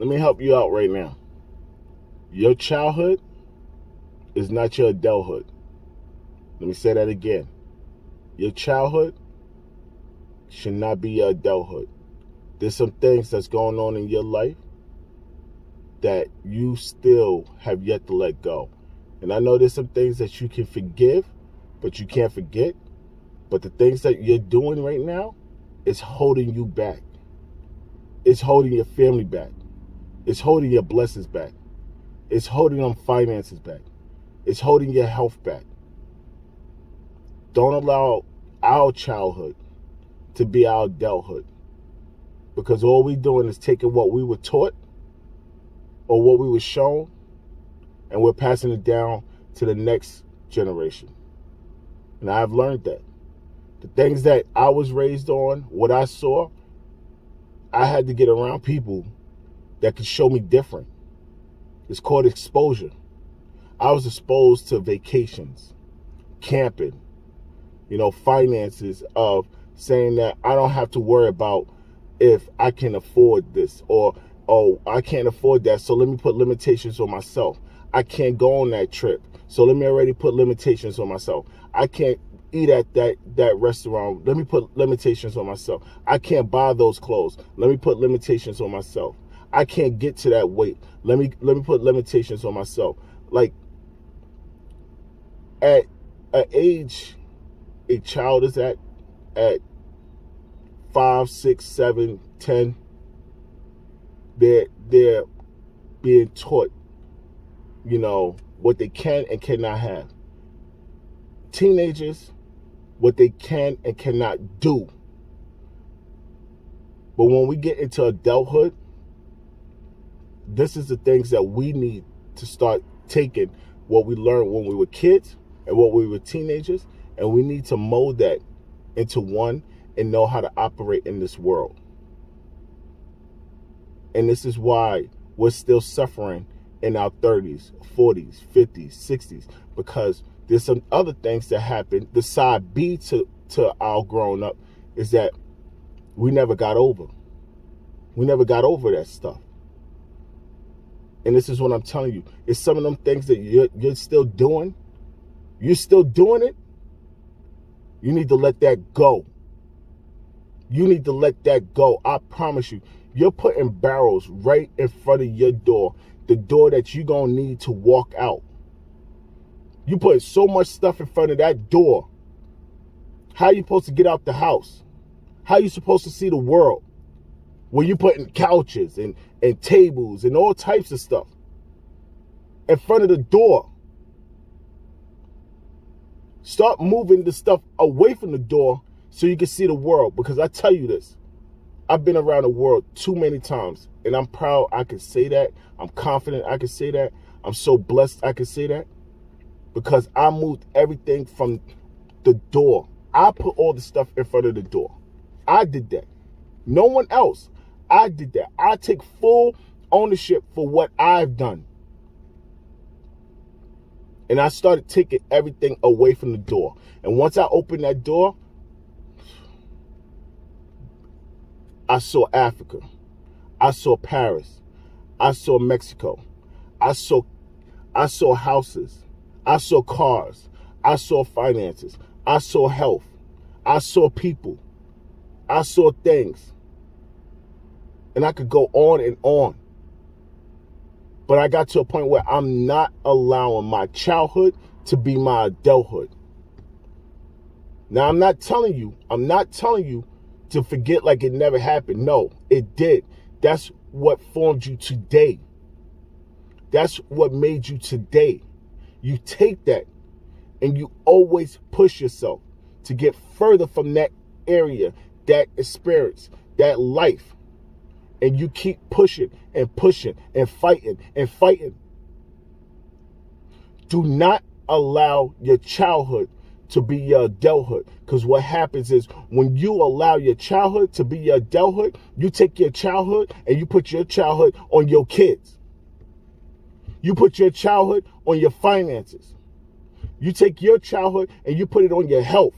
Let me help you out right now. Your childhood is not your adulthood. Let me say that again. Your childhood should not be your adulthood. There's some things that's going on in your life that you still have yet to let go. And I know there's some things that you can forgive, but you can't forget. But the things that you're doing right now is holding you back. It's holding your family back. It's holding your blessings back. It's holding them finances back. It's holding your health back. Don't allow our childhood to be our adulthood. Because all we're doing is taking what we were taught or what we were shown, and we're passing it down to the next generation. And I've learned that. The things that I was raised on, what I saw, I had to get around people that could show me different. It's called exposure. I was exposed to vacations, camping, finances of saying that I don't have to worry about if I can afford this or, oh, I can't afford that, so let me put limitations on myself. I can't go on that trip, so let me already put limitations on myself. I can't eat at that restaurant. Let me put limitations on myself. I can't buy those clothes. Let me put limitations on myself. I can't get to that weight. Let me put limitations on myself. Like, at an age a child is at 5, 6, 7, 10, they're being taught, what they can and cannot have. Teenagers, what they can and cannot do. But when we get into adulthood, this is the things that we need to start taking what we learned when we were kids and what we were teenagers, and we need to mold that into one and know how to operate in this world. And this is why we're still suffering in our 30s, 40s, 50s, 60s, because there's some other things that happen. The side B to our growing up is that we never got over. We never got over that stuff. And this is what I'm telling you. It's some of them things that you're still doing. You're still doing it. You need to let that go. You need to let that go. I promise you. You're putting barrels right in front of your door. The door that you're going to need to walk out. You put so much stuff in front of that door. How are you supposed to get out the house? How are you supposed to see the world? When you putting couches and tables and all types of stuff in front of the door. Start moving the stuff away from the door so you can see the world. Because I tell you this, I've been around the world too many times, and I'm proud I can say that. I'm confident I can say that. I'm so blessed I can say that, because I moved everything from the door. I put all the stuff in front of the door. I did that. No one else. I did that. I take full ownership for what I've done. And I started taking everything away from the door. And once I opened that door, I saw Africa. I saw Paris. I saw Mexico. I saw houses. I saw cars. I saw finances. I saw health. I saw people. I saw things. And I could go on and on. But I got to a point where I'm not allowing my childhood to be my adulthood. Now, I'm not telling you to forget like it never happened. No, it did. That's what formed you today. That's what made you today. You take that and you always push yourself to get further from that area, that experience, that life. And you keep pushing and pushing and fighting and fighting. Do not allow your childhood to be your adulthood. Because what happens is when you allow your childhood to be your adulthood, you take your childhood and you put your childhood on your kids. You put your childhood on your finances. You take your childhood and you put it on your health.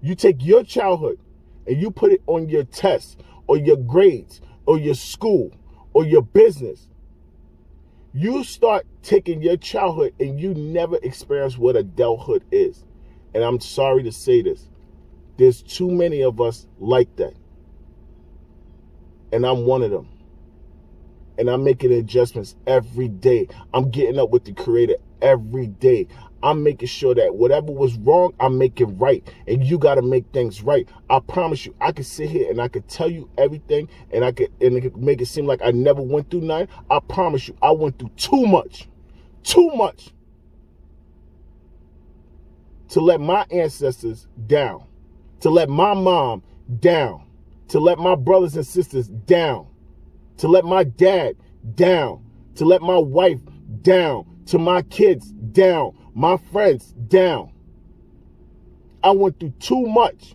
You take your childhood and you put it on your tests or your grades or your school or your business. You start taking your childhood and you never experience what adulthood is. And I'm sorry to say this. There's too many of us like that. And I'm one of them. And I'm making adjustments every day. I'm getting up with the Creator every day. I'm making sure that whatever was wrong, I'm making right. And you got to make things right. I promise you, I could sit here and I could tell you everything, and it could make it seem like I never went through nothing. I promise you, I went through too much to let my ancestors down, to let my mom down, to let my brothers and sisters down, to let my dad down, to let my wife down, to my kids down, my friends down. I went through too much.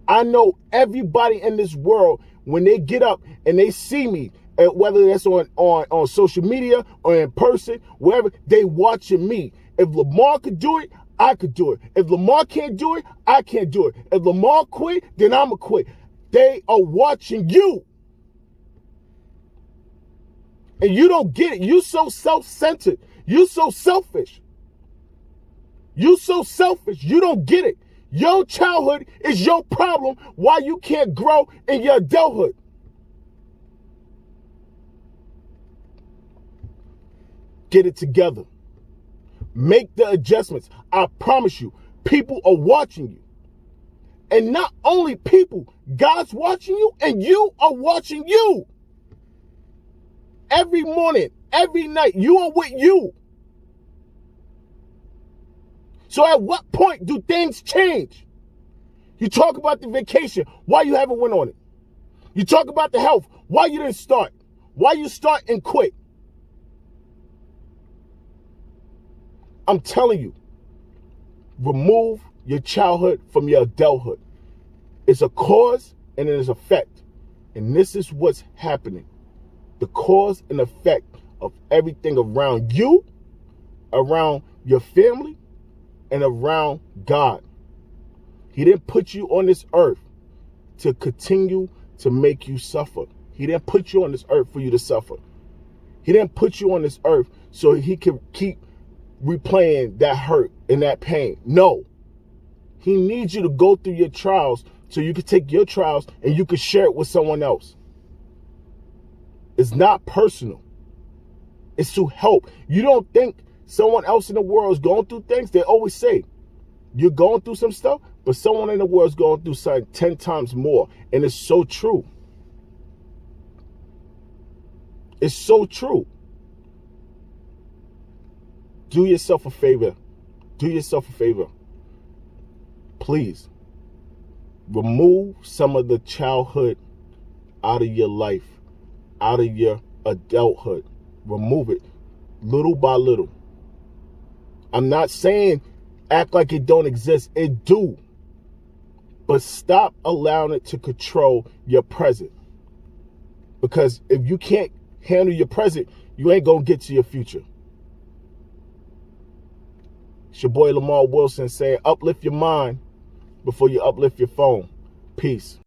I know everybody in this world, when they get up and they see me, whether that's on social media or in person, wherever, they watching me. If Lemar could do it, I could do it. If Lemar can't do it, I can't do it. If Lemar quit, then I'ma quit. They are watching you. And you don't get it. You so self-centered. You so selfish. You so selfish. You don't get it. Your childhood is your problem. Why you can't grow in your adulthood? Get it together. Make the adjustments. I promise you, people are watching you. And not only people, God's watching you and you are watching you. Every morning, every night, you are with you. So at what point do things change? You talk about the vacation, why you haven't went on it? You talk about the health, why you didn't start? Why you start and quit? I'm telling you, remove your childhood from your adulthood. It's a cause and it is effect. And this is what's happening. The cause and effect of everything around you, around your family, and around God. He didn't put you on this earth to continue to make you suffer. He didn't put you on this earth for you to suffer. He didn't put you on this earth so he could keep replaying that hurt and that pain. No. He needs you to go through your trials so you can take your trials and you can share it with someone else. It's not personal. It's to help. You don't think someone else in the world is going through things? They always say, you're going through some stuff, but someone in the world is going through something 10 times more. And it's so true. It's so true. Do yourself a favor. Do yourself a favor. Please, remove some of the childhood out of your life, out of your adulthood. Remove it little by little. I'm not saying act like it don't exist. It do. But stop allowing it to control your present. Because if you can't handle your present, you ain't going to get to your future. It's your boy Lemar Wilson saying uplift your mind before you uplift your phone. Peace.